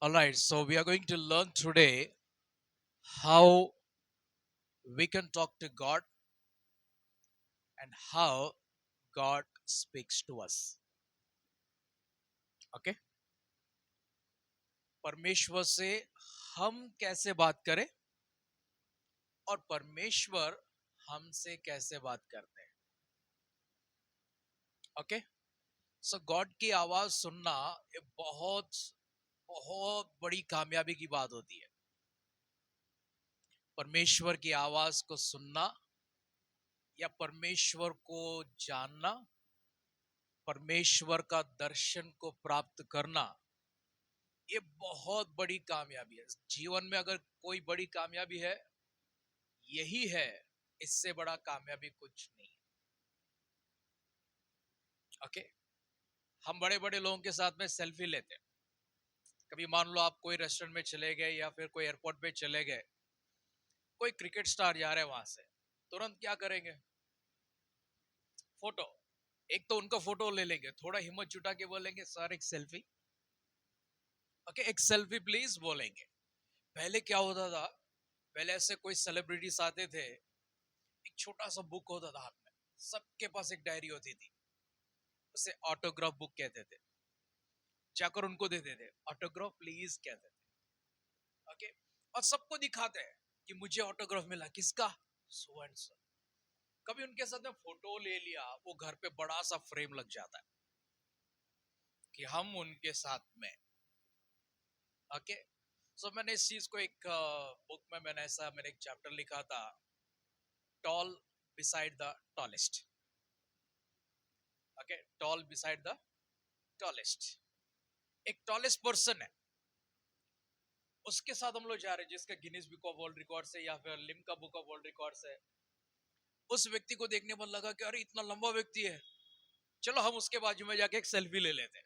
All right, so we are going to learn today how we can talk to God and how God speaks to us. Okay? परमेश्वर से हम कैसे बात करें और परमेश्वर हमसे कैसे बात करते हैं. ओके? सो गॉड की आवाज सुनना ये बहुत बहुत बड़ी कामयाबी की बात होती है. परमेश्वर की आवाज को सुनना या परमेश्वर को जानना, परमेश्वर का दर्शन को प्राप्त करना, ये बहुत बड़ी कामयाबी है. जीवन में अगर कोई बड़ी कामयाबी है, यही है. इससे बड़ा कामयाबी कुछ नहीं है. ओके? हम बड़े बड़े लोगों के साथ में सेल्फी लेते हैं. कभी मान लो आप कोई रेस्टोरेंट में चले गए या फिर कोई एयरपोर्ट पे चले गए, कोई क्रिकेट स्टार जा रहे हैं वहां से, तुरंत क्या करेंगे? फोटो. एक तो उनका फोटो ले लेंगे, थोड़ा हिम्मत जुटा के बोलेंगे सर एक सेल्फी. ओके, एक सेल्फी प्लीज बोलेंगे. पहले क्या होता था? पहले ऐसे कोई सेलिब्रिटीज आते थे, एक छोटा सा बुक होता था हाथ में, सबके पास एक डायरी होती थी, उसे ऑटोग्राफ बुक कहते थे. जाकर उनको देते थे, ऑटोग्राफ प्लीज कहते थे. ओके, और सबको दिखाते हैं कि मुझे ऑटोग्राफ मिला. किसका? So and so. कभी उनके साथ में फोटो ले लिया, वो घर पे बड़ा सा फ्रेम लग जाता है कि हम उनके साथ में. ओके, सो मैंने इस चीज को एक बुक में मैंने एक चैप्टर लिखा था, tall beside the tallest. Okay, tall beside the tallest. एक टॉलेस्ट पर्सन है, उसके साथ हम लोग जा रहे हैं जिसका Guinness book of world record है या फिर Limca book of world record है. उस व्यक्ति को देखने पर लगा कि अरे इतना लंबा व्यक्ति है, चलो हम उसके बाजू में जाके एक सेल्फी ले लेते हैं.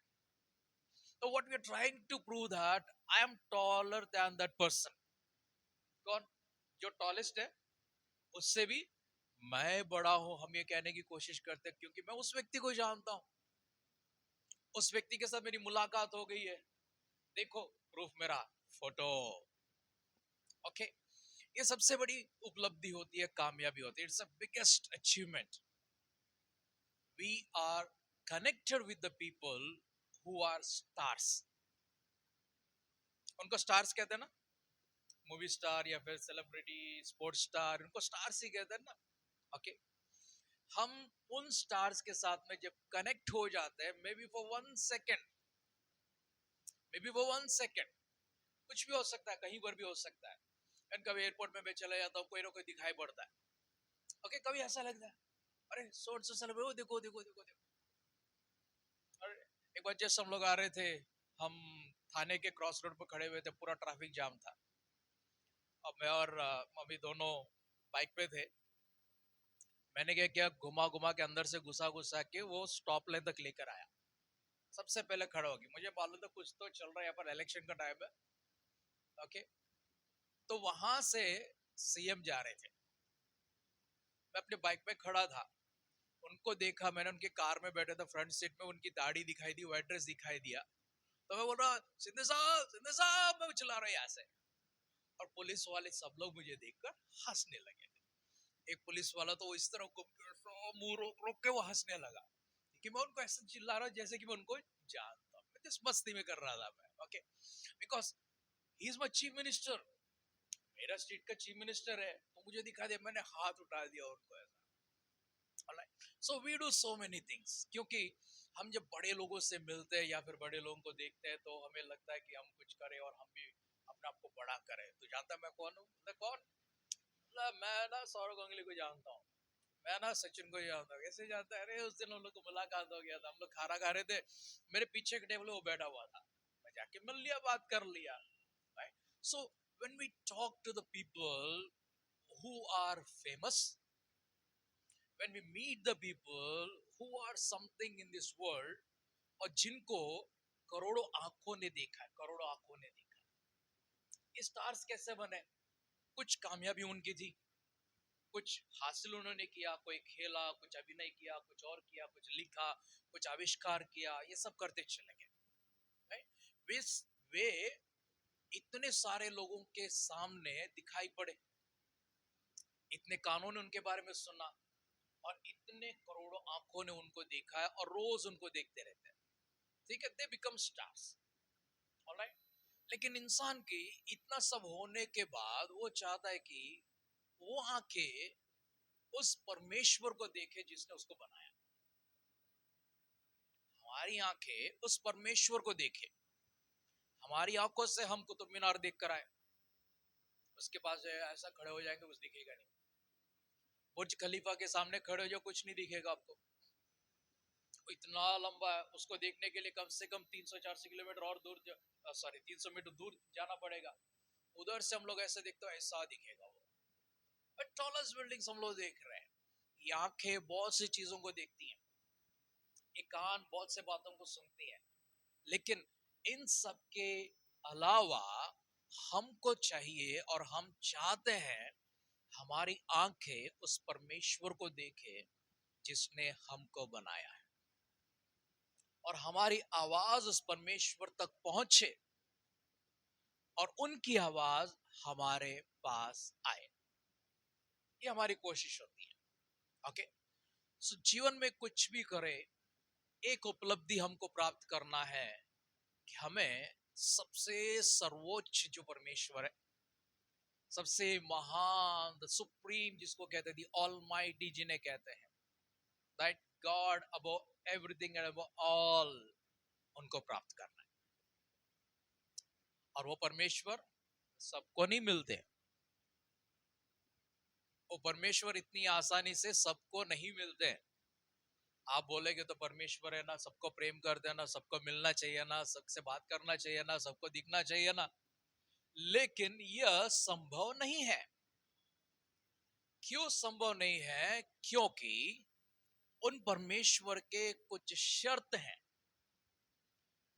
तो what we are trying to prove that I am taller than that person. कौन? जो टॉलेस्ट है उससे भी मैं बड़ा हूं. हम ये कहने की कोशिश करते हैं क्योंकि मैं उस व्यक्ति को जानता हूं, उस व्यक्ति के साथ मेरी मुलाकात हो गई है. देखो प्रूफ मेरा फोटो. ओके, ये सबसे बड़ी उपलब्धि होती है, कामयाबी होती है. It's the biggest achievement. We are connected with the people who are stars. उनको स्टार्स कहते हैं ना, मूवी स्टार या फिर सेलिब्रिटी, स्पोर्ट्स स्टार, उनको स्टार्स ही कहते हैं ना. ओके, हम उन स्टार्स के साथ में जब कनेक्ट हो जाते हैं, may be for 1 second, may be for 1 second, कुछ भी हो सकता है, कहीं पर भी हो सकता है. एंड कभी एयरपोर्ट में मैं चला जाता हूँ, कोई ना कोई दिखाई पड़ता है. ओके, कभी ऐसा लगता है अरे सो सेलिब्रिटी, देखो देखो देखो देखो. और एक बार जैसे हम लोग आ रहे थे, हम थाने के क्रॉस रोड पर खड़े हुए थे, पूरा ट्रैफिक जाम था. अब मैं और मम्मी दोनों बाइक पे थे. मैंने क्या किया, घुमा घुमा के अंदर से घुसा घुसा के वो स्टॉप लाइन तक लेकर आया. सबसे पहले खड़ा होगी, मुझे मालूम था कुछ तो चल रहा है यहाँ पर, इलेक्शन का टाइम है. ओके, तो वहां से सीएम जा रहे थे, मैं अपने बाइक पे खड़ा था, उनको देखा मैंने, उनके कार में बैठे थे फ्रंट सीट में, उनकी दाढ़ी दिखाई दी, वाइट ड्रेस दिखाई दिया. तो मैं बोल रहा सिंधे साहब मैं चला रहा हूँ यहाँ से. और पुलिस वाले सब लोग मुझे देखकर हंसने लगे. एक पुलिस वाला तो इस तरह को मुंह रोक रोक के वो हंसने लगा कि मैं उनको ऐसे चिल्ला रहा हूँ जैसे कि मैं उनको जानता हूँ. मैं जिस मस्ती में कर रहा था मैं. Okay, because he is my chief minister, मेरा स्टेट का चीफ मिनिस्टर है, तो मुझे दिखा दिया, मैंने हाथ उठा दिया उनको ऐसा. So we do so many things, क्योंकि हम जब बड़े लोगों से मिलते हैं या फिर बड़े लोगों को देखते हैं, तो हमें लगता है कि हम कुछ करें और हम भी अपने आप को बड़ा करें. तो जानता है मैं कौन हूँ? कौन? मैं ना सौरव गांगुली को जानता हूँ, मैं ना सचिन को जानता हूँ. कैसे जानता है? अरे उस दिन हम लोग को मुलाकात हो गया था, हम लोग खाना खा रहे थे, मेरे पीछे के टेबल वो बैठा हुआ था, मैं जाके मिल लिया, बात कर लिया. Right? So when we talk to the people who are famous, when we meet the people who are something in this world, और जिनको करोड़ों आंखों ने देखा है, करोड़ों आंखों ने देखा है. ये स्टार्स कैसे बने? कुछ कामयाबी उनकी थी, कुछ हासिल उन्होंने किया, कोई खेला, कुछ अभिनय किया, कुछ और किया, कुछ लिखा, कुछ आविष्कार किया, ये सब करते चले गए. वे इतने सारे लोगों के सामने दिखाई पड़े, इतने कानों ने उनके बारे में सुना, और इतने करोड़ों आंखों ने उनको देखा है और रोज उनको देखते रहते हैं। ठीक है, दे बिकम स्टार्स। ऑलराइट। लेकिन इंसान की इतना सब होने के बाद वो चाहता है कि वो आंखें उस परमेश्वर को देखे जिसने उसको बनाया। हमारी आंखें उस परमेश्वर को देखे। हमारी आंखों से हम कुतुब मीनार देख कर आए, उसके पास जो है ऐसा खड़े हो जाएंगे, कुछ दिखेगा नहीं। बुर्ज खलीफा के सामने खड़े हो जाओ, कुछ नहीं दिखेगा आपको, इतना लंबा है। उसको देखने के लिए कम से कम 300-400 किलोमीटर और दूर, सॉरी 300 मीटर दूर जाना पड़ेगा। उधर से हम लोग ऐसे देखते हैं, ऐसा दिखेगा वो टॉलेस्ट बिल्डिंग्स हम लोग देख रहे हैं। ये आंखें बहुत सी चीजों को देखती हैं, ये कान बहुत से बातों को सुनती है। लेकिन इन सब के अलावा हमको चाहिए और हम चाहते हैं हमारी आंखें उस परमेश्वर को देखे जिसने हमको बनाया है, और हमारी आवाज उस परमेश्वर तक पहुंचे और उनकी आवाज हमारे पास आए। ये हमारी कोशिश होती है। ओके, सो जीवन में कुछ भी करे, एक उपलब्धि हमको प्राप्त करना है कि हमें सबसे सर्वोच्च जो परमेश्वर है, सबसे महान, द सुप्रीम जिसको कहते हैं, दी ऑलमाइटी जिन्हें कहते हैं, that God above everything and above all, उनको प्राप्त करना है। और वो परमेश्वर सबको नहीं मिलते, वो परमेश्वर इतनी आसानी से सबको नहीं मिलते हैं। आप बोलेगे तो परमेश्वर है ना, सबको प्रेम करते हैं ना, सबको मिलना चाहिए ना, सबसे बात करना चाहिए ना, सबको दिखना चाहिए ना, लेकिन यह संभव नहीं है। क्यों संभव नहीं है? क्योंकि उन परमेश्वर के कुछ शर्त हैं,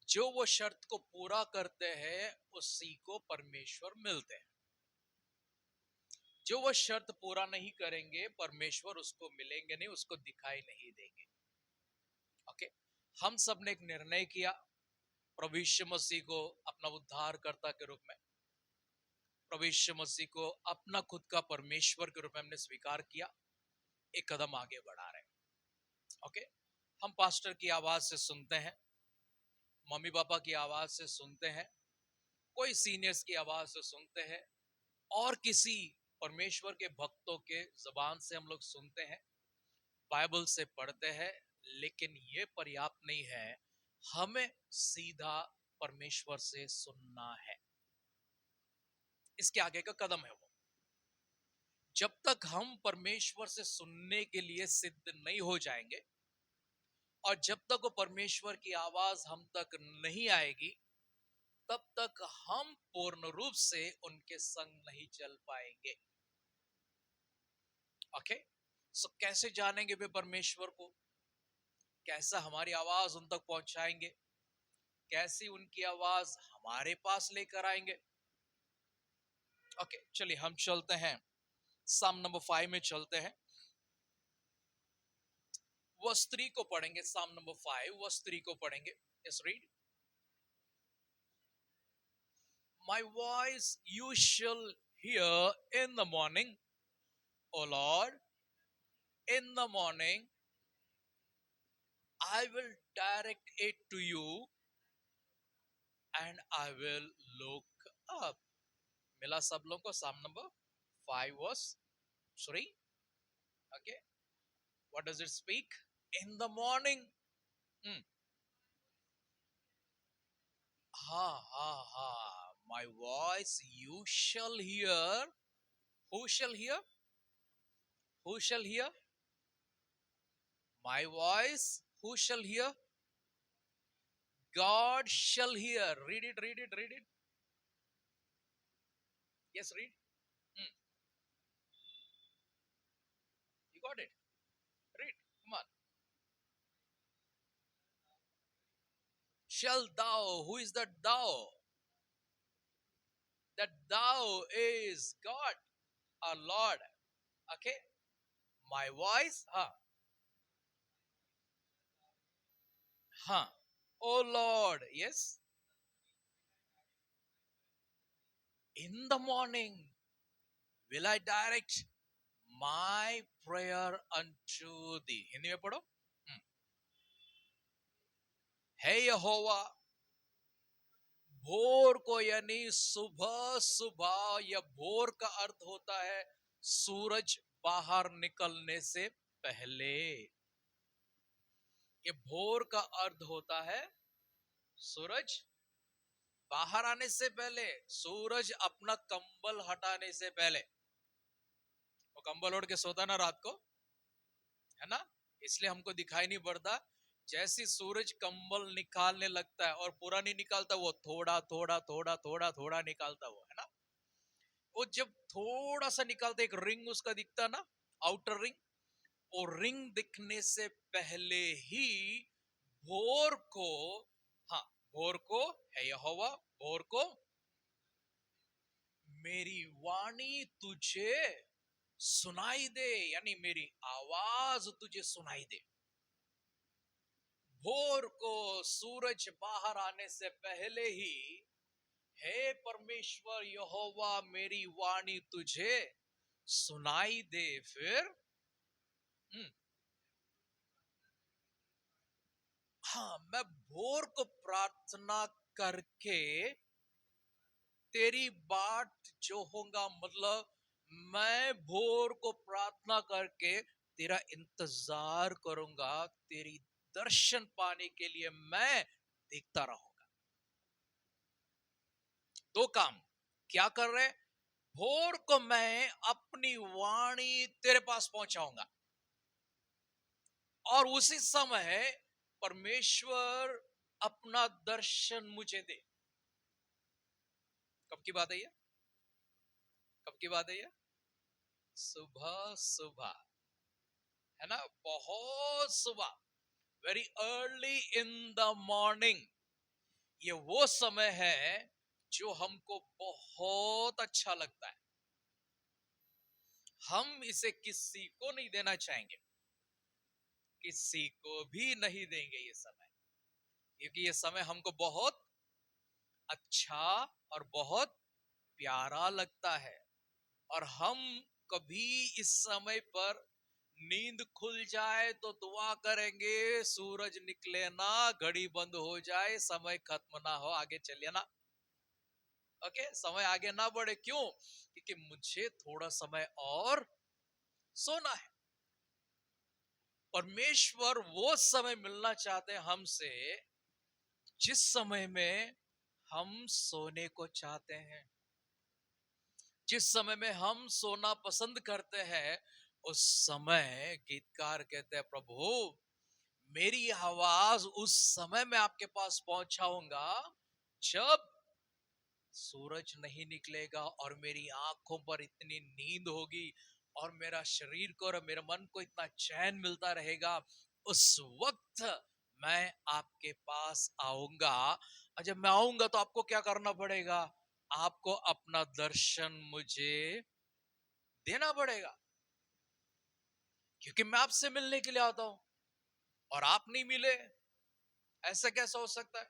जो वो शर्त को पूरा करते हैं उसी को परमेश्वर मिलते हैं। जो वो शर्त पूरा नहीं करेंगे, परमेश्वर उसको मिलेंगे नहीं, उसको दिखाई नहीं देंगे। ओके, हम सब ने एक निर्णय किया प्रभु यीशु मसीह को अपना उद्धारकर्ता के रूप में, प्रभु यीशु मसीह को अपना खुद का परमेश्वर के रूप में हमने स्वीकार किया, एक कदम आगे बढ़ा रहे हैं। ओके, हम पास्टर की आवाज से सुनते हैं, मम्मी पापा की आवाज से सुनते हैं, कोई सीनियर्स की आवाज से सुनते हैं, और किसी परमेश्वर के भक्तों के जबान से हम लोग सुनते हैं, बाइबल से पढ़ते हैं। लेकिन ये पर्याप्त नहीं है, हमें सीधा परमेश्वर से सुनना है। इसके आगे का कदम है वो, जब तक हम परमेश्वर से सुनने के लिए सिद्ध नहीं हो जाएंगे, और जब तक वो परमेश्वर की आवाज हम तक नहीं आएगी, तब तक हम पूर्ण रूप से उनके संग नहीं चल पाएंगे। ओके, सो कैसे जानेंगे वे परमेश्वर को? कैसा हमारी आवाज उन तक पहुंचाएंगे? कैसी उनकी आवाज हमारे पास लेकर आएंगे? ओके, चलिए हम चलते हैं, साम नंबर 5 में चलते हैं। वर्स 3 को पढ़ेंगे, साम नंबर 5 वर्स 3 को पढ़ेंगे। Yes, read. My voice you shall hear in the morning, O Lord, in the morning I will direct it to you and I will look up. मिला सब लोगों को साम number 5 verse 3? Okay, what does it speak? In the morning. Ha. My voice you shall hear. Who shall hear? Who shall hear? My voice who shall hear? God shall hear. Read it, read it, read it. Yes, read. Hmm. You got it. Read. Come on. Shall thou. Who is that thou? That thou is God, our Lord. Okay. My voice. Oh Lord. Yes. In the morning will I direct my prayer unto thee. Hindi में पढ़ो. हे यहोवा, भोर को यानी सुबह सुबह, या भोर का अर्थ होता है सूरज बाहर निकलने से पहले. ये भोर का अर्थ होता है सूरज बाहर आने से पहले, सूरज अपना कंबल हटाने से पहले. वो कंबल ओढ़ के सोता ना रात को, है ना, इसलिए हमको दिखाई नहीं पड़ता. जैसी सूरज कंबल निकालने लगता है, और पूरा नहीं निकालता, वो थोड़ा थोड़ा थोड़ा थोड़ा थोड़ा निकालता, वो है ना. वो जब थोड़ा सा निकालता, एक रिंग उसका दिखता ना, आउटर रिंग, वो रिंग दिखने से पहले ही भोर को, हाँ, भोर को है यहोवा, भोर को मेरी वाणी तुझे सुनाई दे, यानी मेरी आवाज तुझे सुनाई दे. भोर को सूरज बाहर आने से पहले ही, हे परमेश्वर यहोवा, मेरी वाणी तुझे सुनाई दे. फिर हाँ, मैं भोर को प्रार्थना करके तेरी बाट जो होगा, मतलब मैं भोर को प्रार्थना करके तेरा इंतजार करूंगा, तेरी दर्शन पाने के लिए मैं देखता रहूंगा. दो काम क्या कर रहे? भोर को मैं अपनी वाणी तेरे पास पहुंचाऊंगा, और उसी समय परमेश्वर अपना दर्शन मुझे दे. कब की बात है ये? कब की बात है ये? सुबह सुबह, है ना, बहुत सुबह, very early in the morning. ये वो समय है जो हमको बहुत अच्छा लगता है. हम इसे किसी को नहीं देना चाहेंगे, किसी को भी नहीं देंगे ये समय, क्योंकि ये समय हमको बहुत अच्छा और बहुत प्यारा लगता है. और हम कभी इस समय पर नींद खुल जाए तो दुआ करेंगे, सूरज निकले ना, घड़ी बंद हो जाए, समय खत्म ना हो, आगे चलिए ना. ओके, समय आगे ना बढ़े. क्यों? क्योंकि मुझे थोड़ा समय और सोना है. परमेश्वर वो समय मिलना चाहते हैं हमसे जिस समय में हम सोने को चाहते हैं, जिस समय में हम सोना पसंद करते हैं. उस समय गीतकार कहते हैं, प्रभु मेरी आवाज उस समय में आपके पास पहुंचाऊंगा जब सूरज नहीं निकलेगा, और मेरी आंखों पर इतनी नींद होगी, और मेरा शरीर को और मेरे मन को इतना चैन मिलता रहेगा. उस वक्त मैं आपके पास आऊंगा. और जब मैं आऊंगा तो आपको क्या करना पड़ेगा? आपको अपना दर्शन मुझे देना पड़ेगा, क्योंकि मैं आपसे मिलने के लिए आता हूं और आप नहीं मिले. ऐसा कैसा हो सकता है?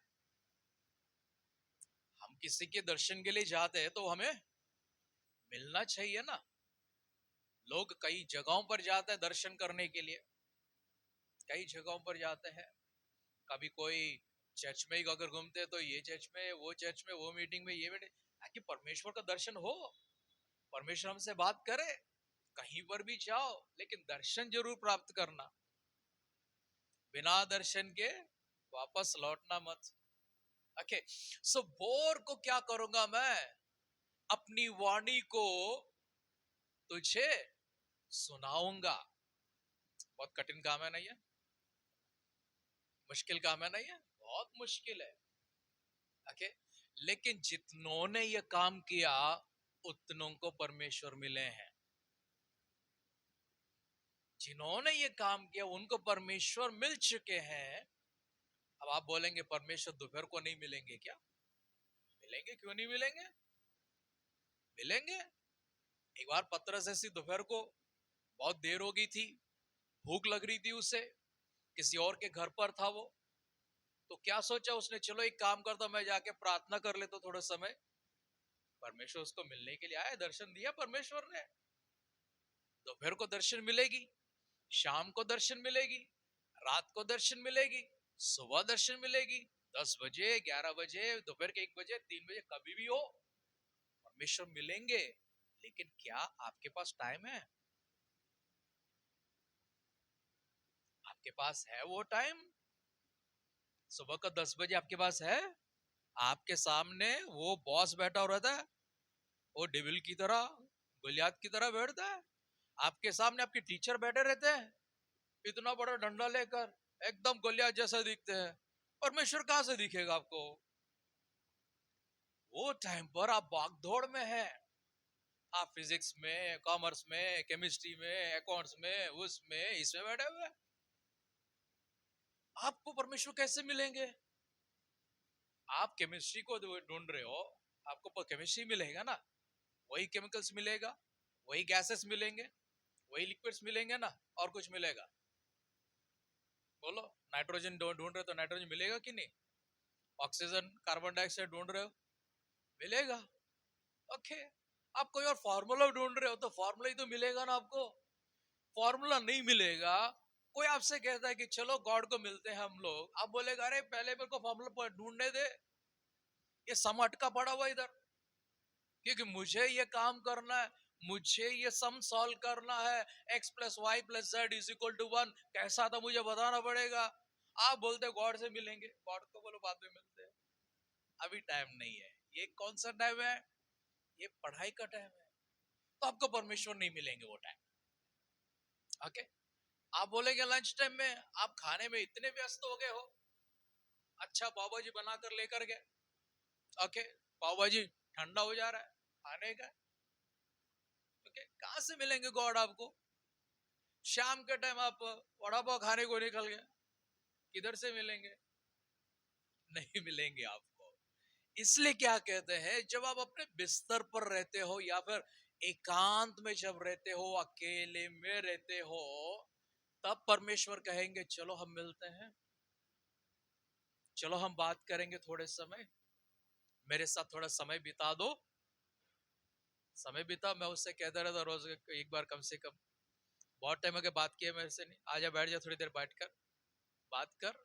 हम किसी के दर्शन के लिए जाते हैं तो हमें मिलना चाहिए ना. लोग कई जगहों पर जाते हैं दर्शन करने के लिए, कई जगहों पर जाते हैं. कभी कोई चर्च में ही अगर घूमते हैं तो ये चर्च में, वो चर्च में, वो मीटिंग में, ये मीटिंग, ताकि परमेश्वर का दर्शन हो, परमेश्वर हमसे बात करे. कहीं पर भी जाओ, लेकिन दर्शन जरूर प्राप्त करना. बिना दर्शन के वापस लौटना मत. ओके, सो भोर को क्या करूंगा मैं? अपनी वाणी को तुझे सुनाऊंगा. बहुत कठिन काम है ना ये? मुश्किल काम है ना ये? बहुत मुश्किल है. ओके, लेकिन जितनों ने ये काम किया उतनों को परमेश्वर मिले हैं. जिन्होंने ये काम किया उनको परमेश्वर मिल चुके हैं. अब आप बोलेंगे परमेश्वर दोपहर को नहीं मिलेंगे क्या? मिलेंगे, क्यों नहीं मिलेंगे? मिलेंगे. एक बार पतरस ऐसी दोपहर को, बहुत देर हो गई थी, भूख लग रही थी उसे, किसी और के घर पर था वो, तो क्या सोचा उसने, चलो एक काम करता, मैं जाके प्रार्थना कर लेता थोड़ा समय. परमेश्वर उसको मिलने के लिए आया, दर्शन दिया परमेश्वर ने। दोपहर को दर्शन मिलेगी, शाम को दर्शन मिलेगी, रात को दर्शन मिलेगी, सुबह दर्शन मिलेगी, 10 बजे, 11 बजे, दोपहर के 1 बजे, 3 बजे, कभी भी हो परमेश्वर मिलेंगे। लेकिन क्या आपके पास टाइम है? आपके पास है वो टाइम? सुबह का 10 बजे आपके पास है? आपके सामने वो बॉस बैठा हो रहता है, वो डेविल की तरह, गोलियत की तरह बैठता है। आपके सामने आपके टीचर बैठे रहते हैं, इतना बड़ा डंडा लेकर, एकदम गोलियत जैसा दिखते हैं। परमेश्वर कहां से दिखेगा आपको? वो टाइम पर आप भागदौड़ में हैं, आप फिजिक्स में, कॉमर्स में, केमिस्ट्री में, अकाउंट्स में, उसमें, इसमें बैठे हुए हैं। आपको परमेश्वर कैसे मिलेंगे? आप केमिस्ट्री को ढूंढ रहे हो, आपको केमिस्ट्री मिलेगा ना, वही केमिकल्स मिलेगा, वही गैसेस मिलेंगे, वही लिक्विड्स मिलेंगे ना, और कुछ मिलेगा? बोलो। नाइट्रोजन ढूंढ रहे हो तो नाइट्रोजन मिलेगा कि नहीं? ऑक्सीजन, कार्बन डाइऑक्साइड ढूंढ रहे हो, मिलेगा। ओके। आप कोई और फार्मूला ढूंढ रहे हो तो फार्मूला ही तो मिलेगा ना आपको। फार्मूला नहीं मिलेगा, कोई आपसे कहता है कि चलो गॉड को मिलते हैं हम लोग, आप बोलेगा अरे पहले मेरे को फार्मूला ढूंढने दे, ये सम अटका पड़ा हुआ इधर, क्योंकि मुझे ये काम करना है, मुझे ये सम सॉल्व करना है, x plus Y plus Z is equal to 1, कैसा था मुझे बताना पड़ेगा। आप बोलते गॉड से मिलेंगे, गॉड को बोलो बाद में मिलते हैं, अभी टाइम नहीं है। ये कौन सा टाइम है? ये पढ़ाई का टाइम है, तो आपको परमेश्वर नहीं मिलेंगे वो टाइम। ओके। आप बोलेंगे लंच टाइम में आप खाने में इतने व्यस्त हो गए हो, अच्छा पाव भाजी बनाकर लेकर गए, ओके, पाव भाजी ठंडा हो जा रहा है खाने का, ओके, कहां से मिलेंगे गॉड आपको? शाम के टाइम आप वड़ा पाव खाने को निकल गए, किधर से मिलेंगे? नहीं मिलेंगे आपको। इसलिए क्या कहते हैं, जब आप अपने बिस्तर पर रहते हो या फिर एकांत में जब रहते हो, अकेले में रहते हो, तब परमेश्वर कहेंगे चलो हम मिलते हैं, चलो हम बात करेंगे थोड़े समय, मेरे साथ थोड़ा समय बिता दो। समय बिता, मैं उससे कहता रहता रोज एक बार कम से कम, बहुत टाइम हो बात किया मेरे से नहीं, आजा बैठ जा थोड़ी देर बैठ कर बात कर।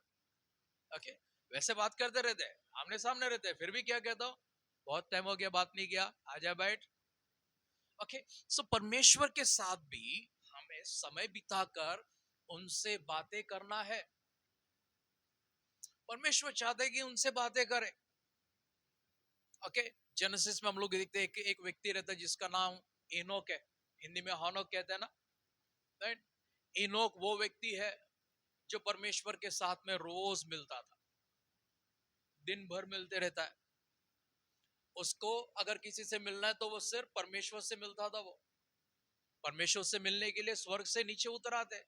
ओके। वैसे बात करते रहते हैं, आमने सामने रहते हैं, फिर भी क्या कहता हूँ, बहुत टाइम हो गया बात नहीं किया, आजा बैठ। ओके। सो परमेश्वर के साथ भी हमें समय बिताकर उनसे बातें करना है। परमेश्वर चाहते हैं कि उनसे बातें करें। ओके। जेनेसिस में हम लोग देखते हैं एक व्यक्ति रहता है जिसका नाम एनोक है, हिंदी में हानोक कहते हैं ना, राइट? एनोक वो व्यक्ति है जो परमेश्वर के साथ में रोज मिलता था, दिन भर मिलते रहता है। उसको अगर किसी से मिलना है तो वो सिर्फ परमेश्वर से मिलता था। वो परमेश्वर से मिलने के लिए स्वर्ग से नीचे उतर आते,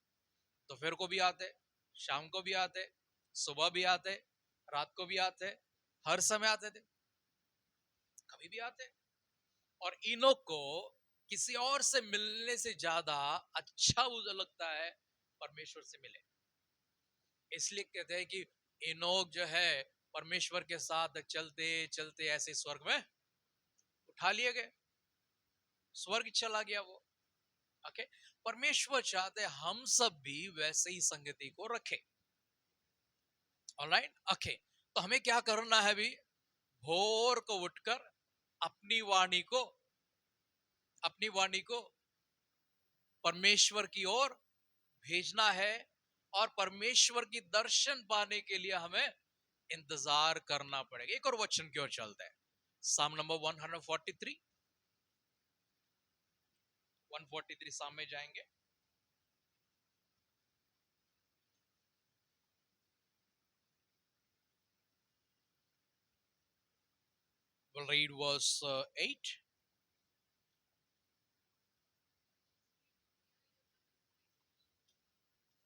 दोपहर को भी आते, शाम को भी आते, सुबह भी आते, रात को भी आते, हर समय आते थे, कभी भी आते। और इनोक को किसी और से मिलने से ज्यादा अच्छा मुझे लगता है परमेश्वर से मिले। इसलिए कहते हैं कि इनोक जो है परमेश्वर के साथ चलते चलते ऐसे स्वर्ग में उठा लिए गए, स्वर्ग चला गया वो। ओके। परमेश्वर चाहते हम सब भी वैसे ही संगति को रखें। ऑलराइट। ओके। तो हमें क्या करना है भी, भोर को उठकर अपनी वाणी को परमेश्वर की ओर भेजना है, और परमेश्वर की दर्शन पाने के लिए हमें इंतजार करना पड़ेगा। एक और वचन की ओर चलते हैं, साम नंबर 143, 143 साम में जाएंगे। We'll read verse 8.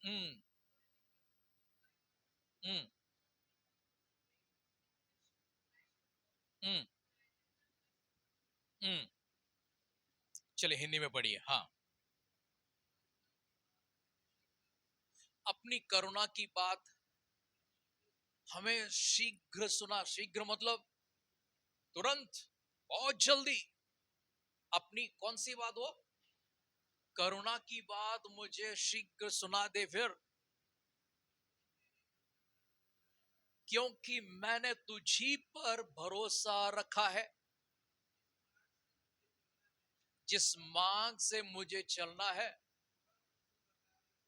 Hmm. Hmm. Hmm. Hmm. चलिए हिंदी में पढ़िए। हाँ। अपनी करुणा की बात हमें शीघ्र सुना, शीघ्र मतलब तुरंत, बहुत जल्दी अपनी कौन सी बात हो, करुणा की बात मुझे शीघ्र सुना दे फिर, क्योंकि मैंने तुझी पर भरोसा रखा है। जिस मार्ग से मुझे चलना है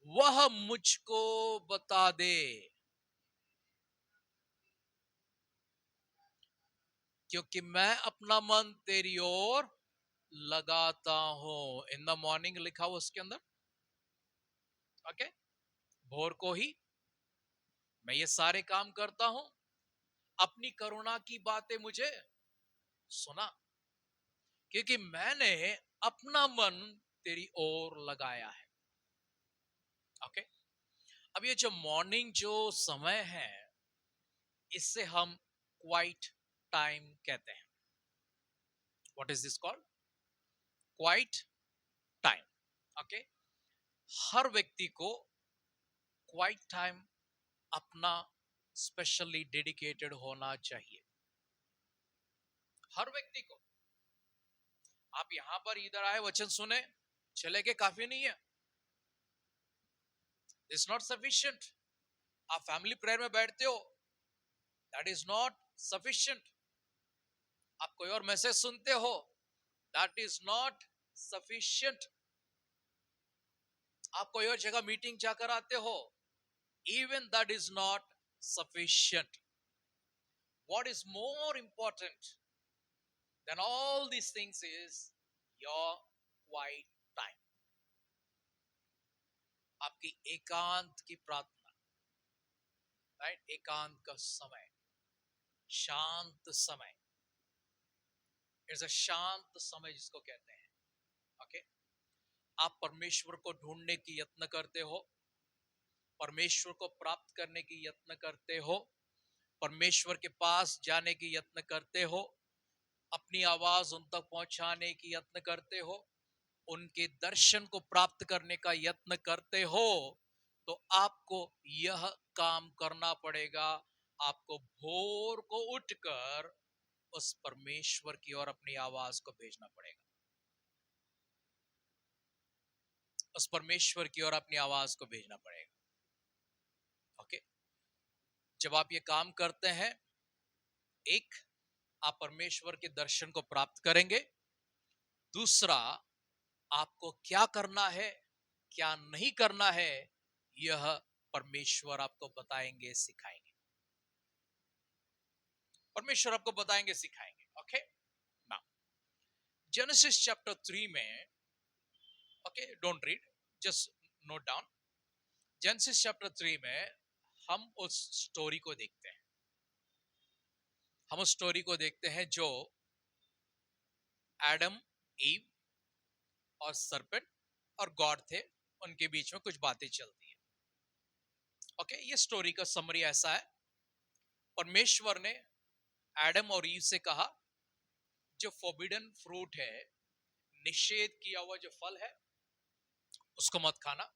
वह मुझको बता दे, क्योंकि मैं अपना मन तेरी ओर लगाता हूं। इन द मॉर्निंग लिखा हुआ उसके अंदर, ओके। भोर को ही मैं ये सारे काम करता हूं, अपनी करुणा की बातें मुझे सुना, क्योंकि मैंने अपना मन तेरी ओर लगाया है। ओके। अब ये जो मॉर्निंग जो समय है, इससे हम क्वाइट टाइम कहते हैं। What is this called? Quiet time. Okay. हर व्यक्ति को क्वाइट टाइम अपना स्पेशली डेडिकेटेड होना चाहिए, हर व्यक्ति को। आप यहां पर इधर आए, वचन सुने, चले के काफी नहीं है, इट्स नॉट सफिशिएंट। आप फैमिली प्रेयर में बैठते हो, दैट इज नॉट सफिशिएंट। आप कोई और मैसेज सुनते हो, दैट इज नॉट सफिशिएंट। आप कोई और जगह मीटिंग जाकर आते हो, even that is not sufficient. What is more important than all these things is your quiet time. आपकी एकांत की प्रार्थना, राइट? एकांत का समय, शांत समय। इट्स अ शांत समय जिसको कहते हैं। ओके। आप परमेश्वर को ढूंढने की यत्न करते हो, परमेश्वर को प्राप्त करने की यत्न करते हो, परमेश्वर के पास जाने की यत्न करते हो, अपनी आवाज उन तक पहुंचाने की यत्न करते हो, उनके दर्शन को प्राप्त करने का यत्न करते हो, तो आपको यह काम करना पड़ेगा। आपको भोर को उठकर उस परमेश्वर की ओर अपनी आवाज को भेजना पड़ेगा, उस परमेश्वर की ओर अपनी आवाज को भेजना पड़ेगा। ओके। जब आप ये काम करते हैं, एक, आप परमेश्वर के दर्शन को प्राप्त करेंगे। दूसरा, आपको क्या करना है, क्या नहीं करना है, यह परमेश्वर आपको बताएंगे, सिखाएंगे। परमेश्वर आपको बताएंगे, सिखाएंगे। ओके। नाउ जेनेसिस चैप्टर 3 में, okay, don't read, just note down. Genesis chapter 3 में हम उस स्टोरी को देखते हैं, हम उस स्टोरी को देखते हैं जो एडम, ईव और सरपेंट और गॉड थे, उनके बीच में कुछ बातें चलती है। ओके। ये स्टोरी का समरी ऐसा है, परमेश्वर ने एडम और ईव से कहा, जो फॉरबिडन फ्रूट है, निषेध किया हुआ जो फल है, उसको मत खाना,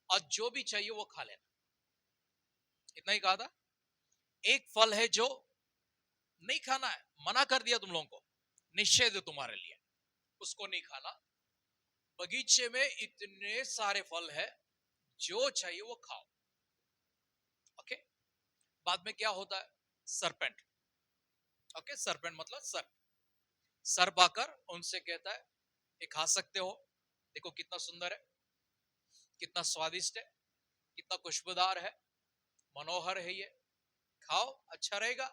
और जो भी चाहिए वो खा लेना। इतना ही कहा था। एक फल है जो नहीं खाना है, मना कर दिया तुम लोगों को, निषेध है तुम्हारे लिए, उसको नहीं खाना। बगीचे में इतने सारे फल है, जो चाहिए वो खाओ। ओके। बाद में क्या होता है? सरपेंट, ओके, सरपेंट मतलब सर्प, सर्प आकर उनसे कहता है, ये खा सकते हो, देखो कितना सुंदर है, कितना स्वादिष्ट है, कितना खुशबूदार है, मनोहर है, ये खाओ, अच्छा रहेगा।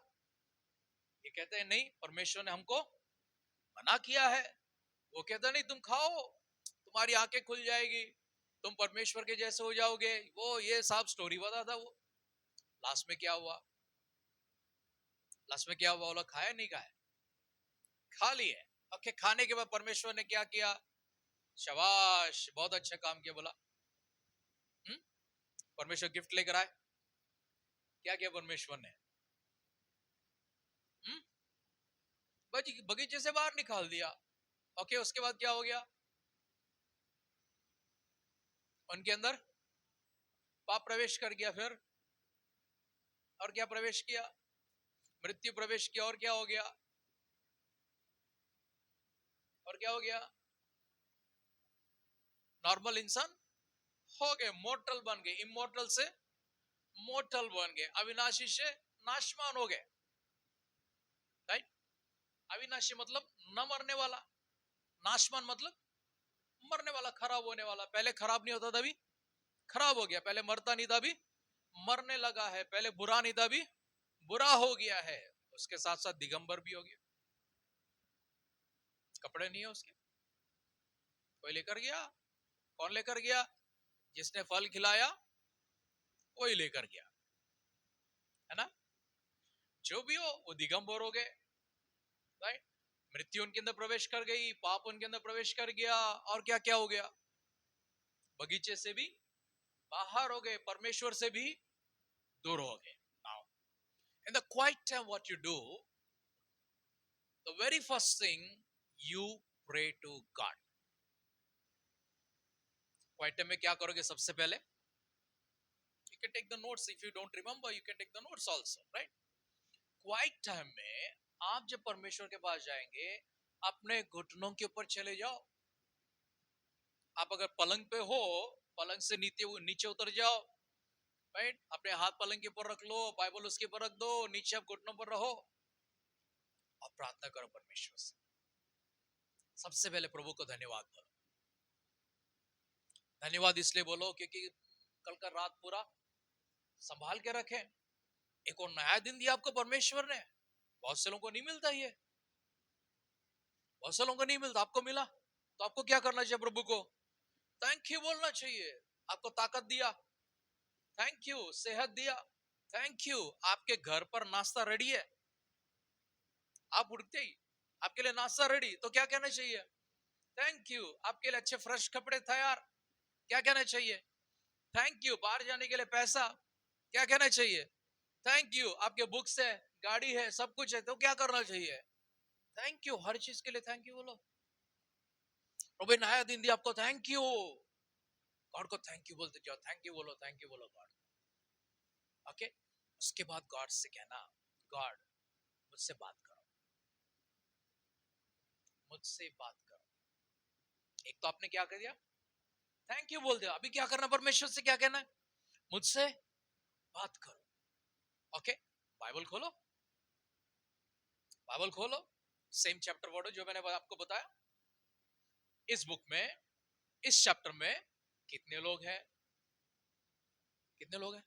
ये कहते हैं नहीं, परमेश्वर ने हमको मना किया है। वो कहता नहीं, तुम खाओ, तुम्हारी आंखें खुल जाएगी, तुम परमेश्वर के जैसे हो जाओगे। वो ये सब स्टोरी बता था। वो लास्ट में क्या हुआ? लास्ट में क्या हुआ? वो लोग खाया नहीं खाया? खा लिए। ओके। खाने के बाद परमेश्वर ने क्या किया? शाबाश, बहुत अच्छा काम किया, बोला। परमेश्वर गिफ्ट लेकर आए। क्या किया परमेश्वर ने? बगीचे से बाहर निकाल दिया। ओके। उसके बाद क्या हो गया? उनके अंदर पाप प्रवेश कर गया। फिर और क्या प्रवेश किया? मृत्यु प्रवेश किया। और क्या हो गया? और क्या हो गया? नॉर्मल इंसान हो गए, मोर्टल बन गए, इमोर्टल से मोर्टल बन गए, अविनाशी से नाशवान हो गए। राइट? अविनाशी मतलब न मरने वाला, नाशवान मतलब मरने वाला, खराब होने वाला। पहले खराब नहीं होता था, अभी खराब हो गया। पहले मरता नहीं था, अभी मरने लगा है। पहले बुरा नहीं था, अभी बुरा हो गया है। उसके साथ साथ दिगंबर भी हो गया, कपड़े नहीं है उसके, कोई लेकर गया। कौन लेकर गया? जिसने फल खिलाया वही लेकर गया, है ना? जो भी हो वो दिगंबर हो गए। राइट? मृत्यु उनके अंदर प्रवेश कर गई, पाप उनके अंदर प्रवेश कर गया, और क्या क्या हो गया? बगीचे से भी बाहर हो गए, परमेश्वर से भी दूर हो गए। Now in the quiet time what you do, the very first thing you pray to God. Quiet time में क्या करोगे सबसे पहले? You can take the notes. If you don't remember, you can take the notes also, right? Quite time में आप जब परमेश्वर के पास जाएंगे, अपने घुटनों के ऊपर चले जाओ। आप अगर पलंग पे हो, पलंग से नीचे उतर जाओ। राइट? अपने हाथ पलंग के ऊपर रख लो, बाइबल उसके ऊपर रख दो, नीचे आप घुटनों पर रहो और प्रार्थना करो परमेश्वर से। सबसे पहले प्रभु को धन्यवाद बोलो। धन्यवाद इसलिए बोलो क्योंकि कल का रात पूरा संभाल के रखे, एक और नया दिन दिया आपको परमेश्वर ने। बहुत से लोगों को नहीं मिलता, ये बहुत से लोगों को नहीं मिलता, आपको मिला। तो आपको क्या करना चाहिए? प्रभु को थैंक यू बोलना चाहिए। आपको ताकत दिया, थैंक यू। सेहत दिया, थैंक यू। आपके घर पर नाश्ता रेडी है, आप उठते ही आपके लिए नाश्ता रेडी, तो क्या कहना चाहिए? Thank you. आपके लिए अच्छे फ्रेश कपड़े तैयार, क्या कहना चाहिए? Thank you. बाहर जाने के लिए पैसा, क्या कहना चाहिए? Thank you. आपके बुक्स है, गाड़ी है, सब कुछ है, तो क्या करना चाहिए? Thank you. हर चीज के लिए थैंक यू बोलो। प्रभु नया दिन दिया आपको, थैंक यू। गॉड को थैंक यू बोलते जाओ, थैंक यू बोलो, थैंक यू बोलो गॉड। ओके? उसके बाद गॉड से कहना, गॉड मुझसे बात करो, मुझसे बात करो। एक तो आपने क्या कर दिया? थैंक यू बोल दिया। अभी क्या करना? परमेश्वर से क्या कहना है? मुझसे बात करो। ओके? बाइबल खोलो, बाइबल खोलो, सेम चैप्टर पढ़ो जो मैंने आपको बताया। इस बुक में, इस चैप्टर में कितने लोग हैं? कितने लोग हैं?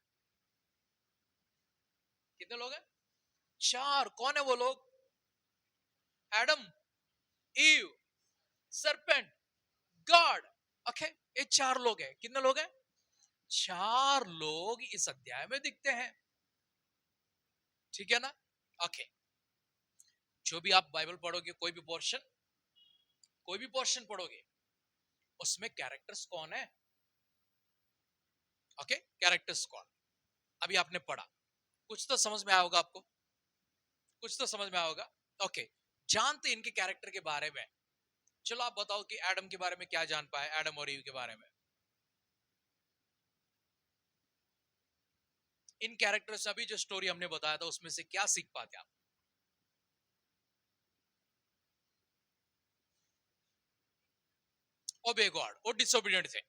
कितने लोग हैं? 4। कौन है वो लोग? Adam, Eve, serpent, God. Okay? ये 4 लोग हैं। कितने लोग हैं? 4 लोग इस अध्याय में दिखते हैं। ठीक है ना? ओके? जो भी आप बाइबल पढ़ोगे, कोई भी पोर्शन, कोई भी पोर्शन पढ़ोगे, उसमें कैरेक्टर्स कौन है? ओके? कैरेक्टर्स कौन? अभी आपने पढ़ा, कुछ तो समझ में आया होगा आपको, कुछ तो समझ में आया होगा। ओके? जानते इनके कैरेक्टर के बारे में। चलो आप बताओ कि एडम के बारे में क्या जान पाए, एडम और ईव के बारे में। इन कैरेक्टर्स, अभी जो स्टोरी हमने बताया था, उसमें से क्या सीख पाते आप? ओबे गॉड, वो डिसोबीडिएंट थे।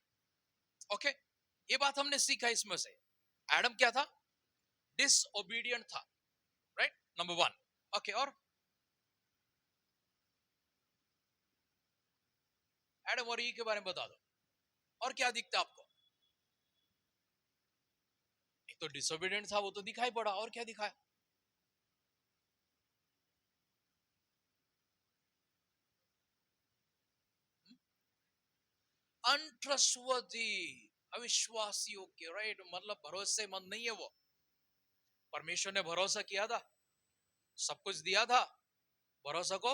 ओके? ये बात हमने सीखा इसमें से। एडम क्या था? डिसोबीडिएंट था। राइट? नंबर 1। ओके? और एडम और ईव के बारे में बता दो, और क्या दिखता आपको? एक तो डिसोबीडिएंट था, वो तो दिखाई पड़ा, और क्या दिखाया? अनट्रस्टवर्दी, अविश्वासियों के। राइट? मतलब भरोसेमंद नहीं है वो। परमेश्वर ने भरोसा किया था, सब कुछ दिया था, भरोसा को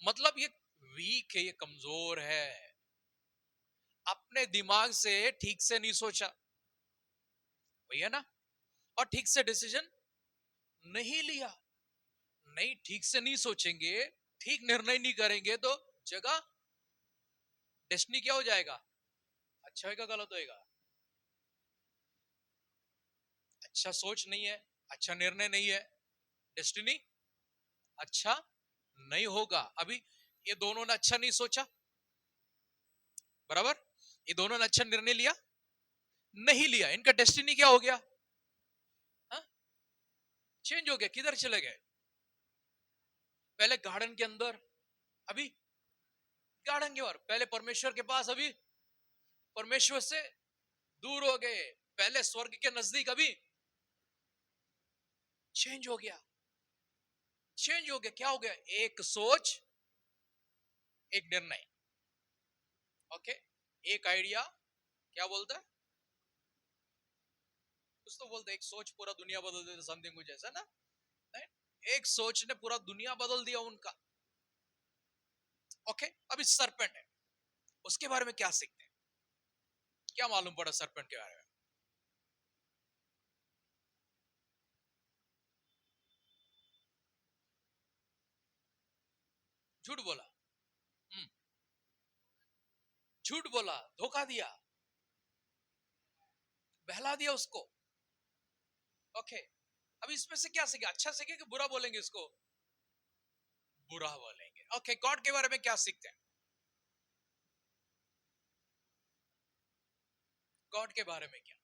मतलब ये वीक है, ये कमजोर है, अपने दिमाग से ठीक से नहीं सोचा, वही है ना? और ठीक से डिसीजन नहीं लिया। नहीं, ठीक से नहीं सोचेंगे, ठीक निर्णय नहीं करेंगे, तो जगह डेस्टिनी क्या हो जाएगा? अच्छा होगा, गलत होएगा? अच्छा सोच नहीं है, अच्छा निर्णय नहीं है, डेस्टिनी अच्छा नहीं होगा। अभी ये दोनों ने अच्छा नहीं सोचा, बराबर, ये दोनों ने अच्छा निर्णय लिया नहीं लिया, इनका डेस्टिनी क्या हो गया, चेंज हो गया, किधर चले गए, पहले गार्डन के अंदर, अभी गार्डन के बाहर, पहले परमेश्वर के पास, अभी परमेश्वर से दूर हो गए, पहले स्वर्ग के नजदीक, अभी चेंज हो गया, चेंज हो गया, क्या हो गया, एक सोच एक निर्णय, ओके, एक आइडिया, क्या बोलता है, कुछ तो बोलते, एक सोच पूरा दुनिया बदल देता, समथिंग कुछ ऐसा ना, एक सोच ने पूरा दुनिया बदल दिया उनका, ओके। अभी सरपेंट है, उसके बारे में क्या सीखते हैं, क्या मालूम पड़ा सरपेंट के बारे में, झूठ बोला, हम्म, झूठ बोला, धोखा दिया, बहला दिया उसको, ओके। अभी इसमें से क्या सीखे, अच्छा सीखे कि बुरा बोलेंगे इसको, बुरा बोलेंगे, ओके। गॉड के बारे में क्या सीखते हैं, गॉड के बारे में क्या,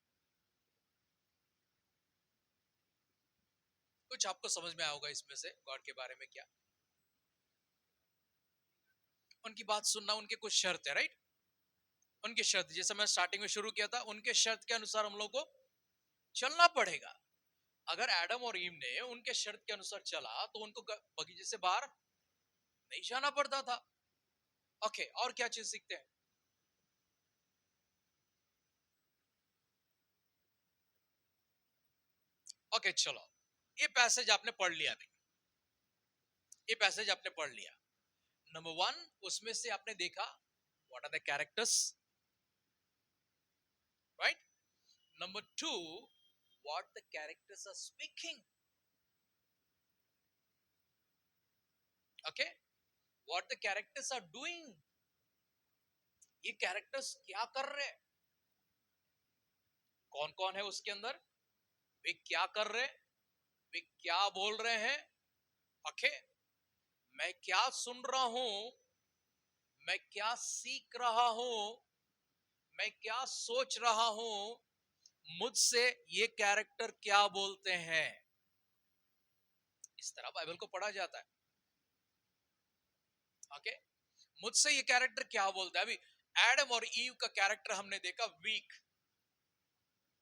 कुछ आपको समझ में आया होगा इसमें से, गॉड के बारे में क्या, उनकी बात सुनना, उनके कुछ शर्त है, राइट, उनकी शर्त, जैसे मैं स्टार्टिंग में शुरू किया था, उनके शर्त के अनुसार हम लोग को चलना पड़ेगा। अगर एडम और ईव ने उनके शर्त के अनुसार चला तो उनको बगीचे से बाहर नहीं जाना पड़ता था, ओके। और क्या चीज सीखते हैं, ओके, चलो, ये पैसेज आपने पढ़ लिया, नहीं, ये पैसेज आपने पढ़ लिया, नंबर वन, उसमें से आपने देखा what are the characters, right, number two, what the characters are speaking, okay, what the characters are doing, ये कैरेक्टर्स क्या कर रहे हैं, कौन कौन है उसके अंदर, वे क्या कर रहे हैं, वे क्या बोल रहे हैं, ओके, मैं क्या सुन रहा हूं, मैं क्या सीख रहा हूं, मैं क्या सोच रहा हूं, मुझसे ये कैरेक्टर क्या बोलते हैं, इस तरह बाइबल को पढ़ा जाता है, ओके। मुझसे ये कैरेक्टर क्या बोलता है, अभी एडम और ईव का कैरेक्टर हमने देखा weak,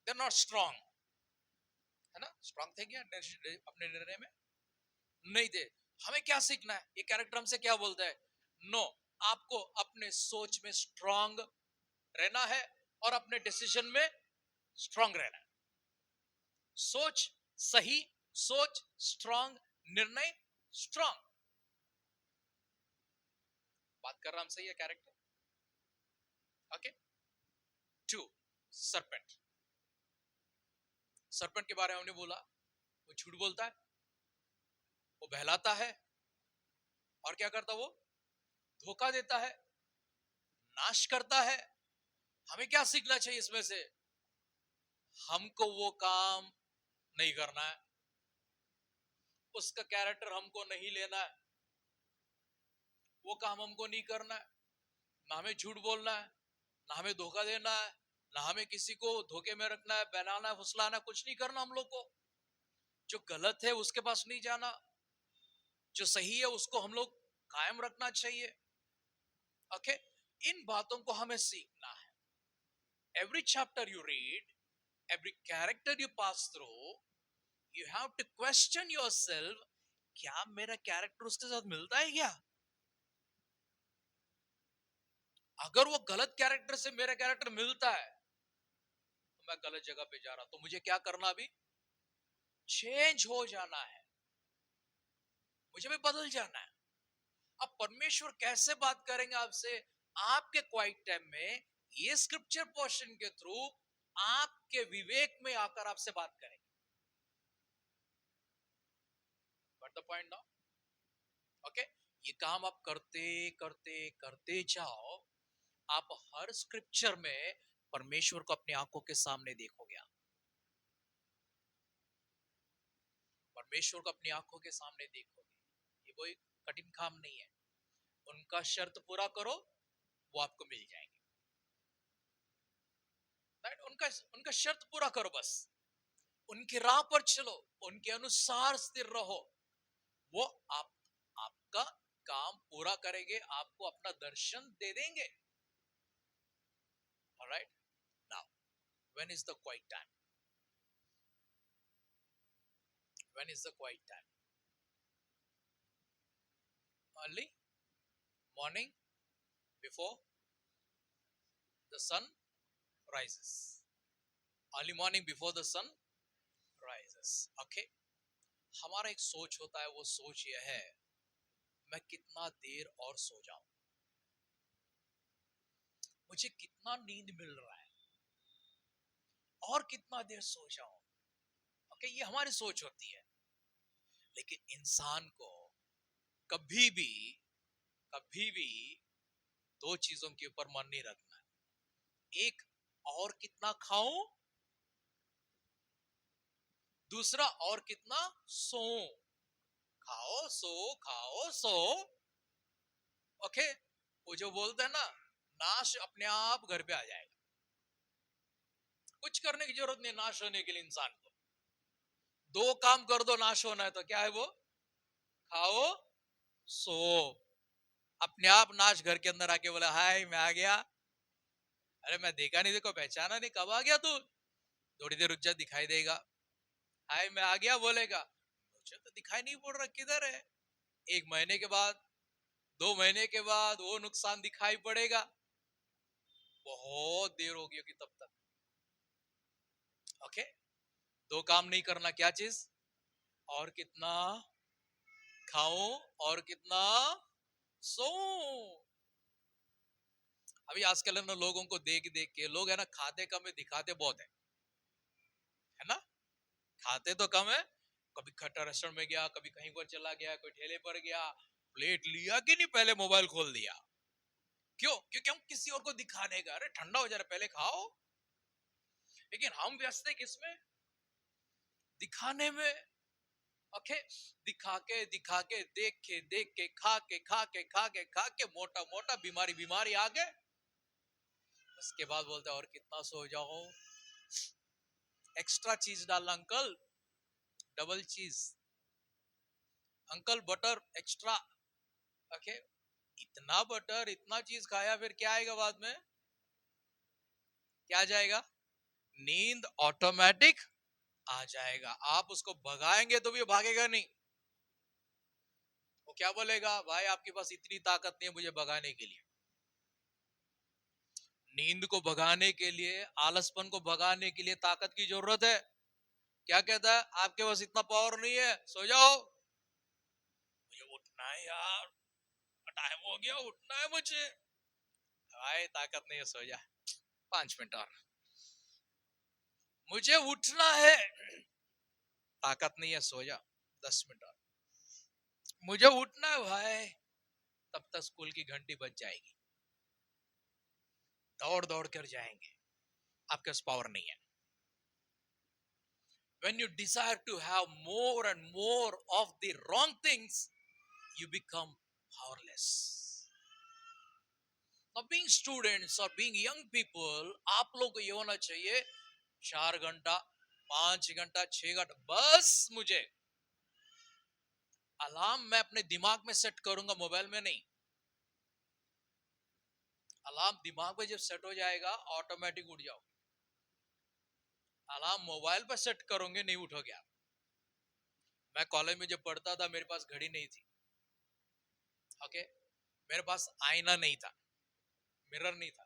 they are not strong, है ना, स्ट्रांग थे क्या अपने निर्णय में, नहीं थे। हमें क्या सीखना है, ये कैरेक्टर हमसे क्या बोलता है, नो, आपको अपने सोच में स्ट्रांग रहना है और अपने डिसीजन में स्ट्रांग रहना है, सोच सही, सोच स्ट्रांग, निर्णय स्ट्रांग, बात कर रहा हमसे ये character, okay. Two, serpent, serpent के बारे में हमने बोला, वो झूठ बोलता है, वो बहलाता है, और क्या करता, वो धोखा देता है, नाश करता है। हमें क्या सीखना चाहिए इसमें से, हमको वो काम नहीं करना है, उसका कैरेक्टर हमको नहीं लेना है, वो काम हमको नहीं करना है, ना हमें झूठ बोलना है, ना हमें धोखा देना है, ना हमें किसी को धोखे में रखना है, बहलाना है, फुसलाना है, कुछ नहीं करना हम लोग को। जो गलत है उसके पास नहीं जाना, जो सही है उसको हम लोग कायम रखना चाहिए, ओके। इन बातों को हमें सीखना है। Every chapter you read, every character you pass through, you have to question yourself, क्या मेरा कैरेक्टर उसके साथ मिलता है क्या, अगर वो गलत कैरेक्टर से मेरा कैरेक्टर मिलता है तो मैं गलत जगह पे जा रहा, तो मुझे क्या करना, अभी चेंज हो जाना है, मुझे भी बदल जाना है। अब परमेश्वर कैसे बात करेंगे आपसे, आपके क्वाइट टाइम में, ये स्क्रिप्चर पोर्शन के थ्रू, आपके विवेक में आकर आपसे बात करेंगे, but the point now, okay. ये काम आप करते करते करते जाओ, आप हर स्क्रिप्चर में परमेश्वर को अपनी आंखों के सामने देखोगे, आप परमेश्वर को अपनी आंखों के सामने देखोगे, ये कोई कठिन काम नहीं है। उनका शर्त पूरा करो, वो आपको मिल जाएंगे। राइट? उनका उनका शर्त पूरा करो, बस उनकी राह पर चलो, उनके अनुसार स्थिर रहो, वो आपका काम पूरा करेंगे, आपको अपना दर्शन दे देंगे। Alright, now when is the quiet time? When is the quiet time? Early morning before the sun rises. Early morning before the sun rises. Okay, हमारा एक सोच होता है, वो सोच यह है, मैं कितना देर और सो जाऊं, मुझे कितना नींद मिल रहा है, और कितना देर सो जाऊं। ओके, ये हमारी सोच होती है। लेकिन इंसान को कभी भी कभी भी दो चीजों के ऊपर मन नहीं रखना है। एक, और कितना खाऊं, दूसरा, और कितना सो। खाओ सो, खाओ सो। ओके, वो जो बोलते हैं ना, नाश अपने आप घर पे आ जाएगा, कुछ करने की जरूरत नहीं नाश होने के लिए। इंसान को दो काम कर दो नाश होना है तो क्या है वो? खाओ सो। अपने आप नाश घर के अंदर आके बोला, हाय मैं आ गया, अरे मैं देखा नहीं, देखो पहचाना नहीं, कब आ गया तू? थोड़ी देर रुक जा, दिखाई देगा। हाय मैं आ गया बोलेगा, मुझे तो दिखाई नहीं पड़ रहा, किधर है? एक महीने के बाद, 2 महीने के बाद वो नुकसान दिखाई पड़ेगा, बहुत देर होगी होगी तब तक। ओके, दो काम नहीं करना, क्या चीज? और कितना खाऊं, और कितना सो। अभी आजकल है ना, लोगों को देख देख के लोग है ना, खाते कम है, दिखाते बहुत है ना? खाते तो कम है, कभी खट्टा रेस्टोरेंट में गया, कभी कहीं पर चला गया, कोई ठेले पर गया, प्लेट लिया कि नहीं, पहले मोबाइल खोल दिया। क्यों? क्योंकि हम किसी और को दिखाने का, अरे ठंडा हो जा रहा, पहले खाओ। लेकिन हम व्यस्त है किसमें? दिखाने में। ओके, दिखा के देख के खा के मोटा मोटा, बीमारी बीमारी आ गए। उसके बाद बोलते हैं और कितना सो जाओ, एक्स्ट्रा चीज डालना अंकल, डबल चीज अंकल, बटर एक्स्ट्रा। ओके, इतना बटर इतना चीज खाया, फिर क्या आएगा बाद में? क्या आ जाएगा? नींद ऑटोमेटिक आ जाएगा। आप उसको भगाएंगे तो भी भागेगा नहीं, वो क्या बोलेगा, भाई आपके पास इतनी ताकत नहीं है मुझे भगाने के लिए। नींद को भगाने के लिए, आलसपन को भगाने के लिए ताकत की जरूरत है। क्या कहता है, आपके पास इतना पावर नहीं है, सो जाओ। मुझे उठना है यार, टाइम हो गया, उठना है मुझे। भाई ताकत नहीं है, सो जा, 5 मिनट और, मुझे उठना है, ताकत नहीं है, सो जा 10 मिनट और, मुझे उठना है भाई। तब तक स्कूल की घंटी बज जाएगी, दौड़ दौड़ कर जाएंगे, आपके पास पावर नहीं है। When you desire to have more and more of the wrong things, you become powerless. Now being students or being young people, आप लोग को ये होना चाहिए, 4 घंटा 5 घंटा 6 घंटा, बस मुझे अलार्म मैं अपने दिमाग में सेट करूंगा, मोबाइल में नहीं। अलार्म दिमाग में जब सेट हो जाएगा, ऑटोमेटिक उठ जाओ। अलार्म मोबाइल पर सेट करोगे, नहीं उठोगे आप। मैं कॉलेज में जब पढ़ता था, मेरे पास घड़ी नहीं थी। ओके, मेरे पास आईना नहीं था, मिरर नहीं था।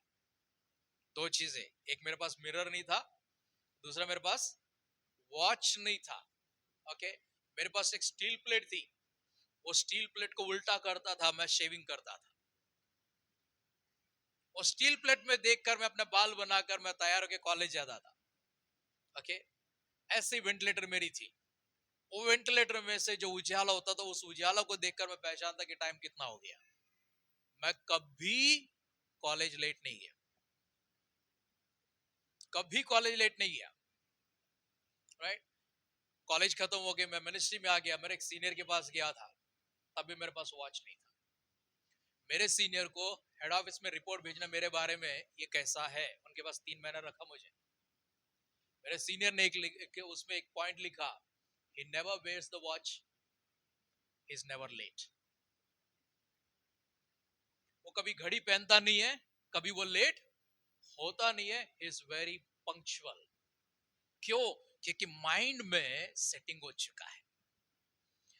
दो चीजें, एक मेरे पास मिरर नहीं था, दूसरा मेरे पास वॉच नहीं था। ओके, मेरे पास एक स्टील प्लेट थी, वो स्टील प्लेट को उल्टा करता था, मैं शेविंग करता था। वो स्टील प्लेट में देखकर मैं अपने बाल बनाकर मैं तैयार होकर कॉलेज जाता था। ओके, ऐसी वेंटिलेटर मेरी थी। वो वेंटिलेटर में से जो उजाला होता था, उस उजाला को देखकर मैं पहचानता कि टाइम कितना हो गया। मैं कभी कॉलेज लेट नहीं गया, कभी कॉलेज लेट नहीं गया। राइट, कॉलेज खत्म हो गया, मैं मिनिस्ट्री में आ गया, मेरे एक सीनियर के पास गया था, तब भी मेरे पास वॉच नहीं था। मेरे सीनियर को हेड ऑफिस में रिपोर्ट भेजना मेरे बारे में, ये कैसा है, उनके पास 3 महीना रखा मुझे। मेरे सीनियर ने उसमें एक पॉइंट लिखा, he never wears the watch, he is never late। वो कभी घड़ी पहनता नहीं है, कभी वो लेट होता नहीं है, he is very punctual। क्यों? क्योंकि माइंड में सेटिंग हो चुका है।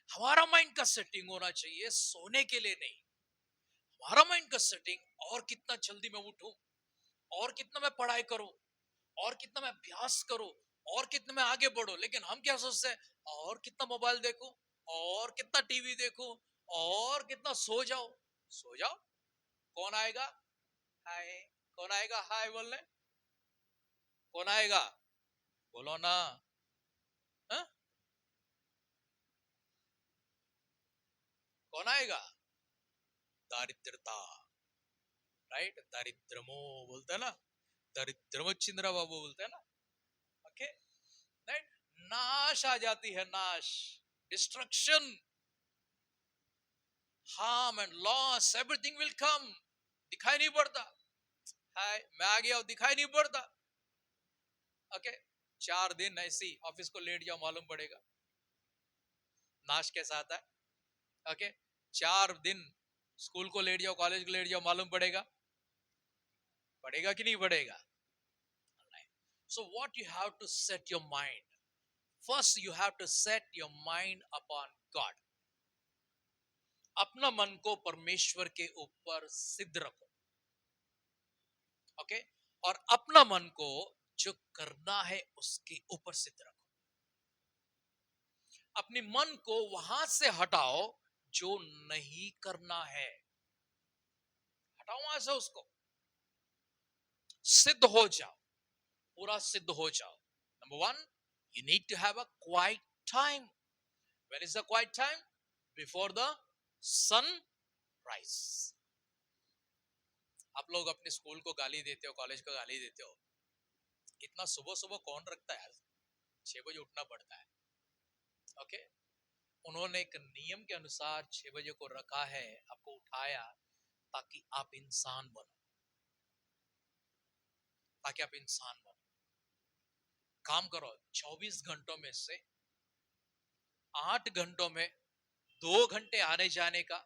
हमारा माइंड का सेटिंग होना चाहिए सोने के लिए नहीं। हमारा माइंड का सेटिंग और कितना जल्दी मैं उठूं, और कितना मैं पढ़ाई करूं, और कितना मैं अभ्यास करूं, और कितना मैं आगे बढ़ूं। लेकिन हम क्या सोचते हैं, और कितना मोबाइल देखूं, और कितना टीवी देखूं, और कितना सो जाओ। सो जाओ, कौन आएगा हाय, कौन आएगा हाय बोलने, कौन आएगा बोलो ना। हा? कौन आएगा? दारिद्रता, राइट, दारिद्रमो बोलते हैं ना, दरिद्रमो चिंद्रा बाबू बोलते हैं ना। ओके, राइट, नाश आ जाती है, नाश, destruction, harm and loss, everything will come। दिखाई नहीं पड़ता, हाय मैं आ गया, दिखाई नहीं पड़ता। ओके, 4 दिन ऐसी ऑफिस को लेट जाओ, मालूम पड़ेगा नाश कैसा आता है। ओके, 4 दिन स्कूल को लेट जाओ, कॉलेज को लेट जाओ, मालूम पड़ेगा, पड़ेगा कि नहीं पड़ेगा। So what you have to set your mind, first you have to set your mind upon God। अपना मन को परमेश्वर के ऊपर सिद्ध रखो। ओके, और अपना मन को जो करना है उसके ऊपर सिद्ध रखो। अपने मन को वहां से हटाओ जो नहीं करना है, हटाओ वहां से उसको, सिद्ध हो जाओ, पूरा सिद्ध हो जाओ। Number 1, you need to have a quiet time। When is the quiet time? Before the sun rise। आप लोग अपने स्कूल को गाली देते हो, कॉलेज को गाली देते हो, इतना सुबह सुबह कौन रखता है? 6 बजे उठना पड़ता है। ओके, उन्होंने एक नियम के अनुसार 6 बजे को रखा है, आपको उठाया ताकि आप इंसान बनो, ताकि आप इंसान बनो। काम करो, 24 घंटों में से 8 घंटों में 2 घंटे आने जाने का,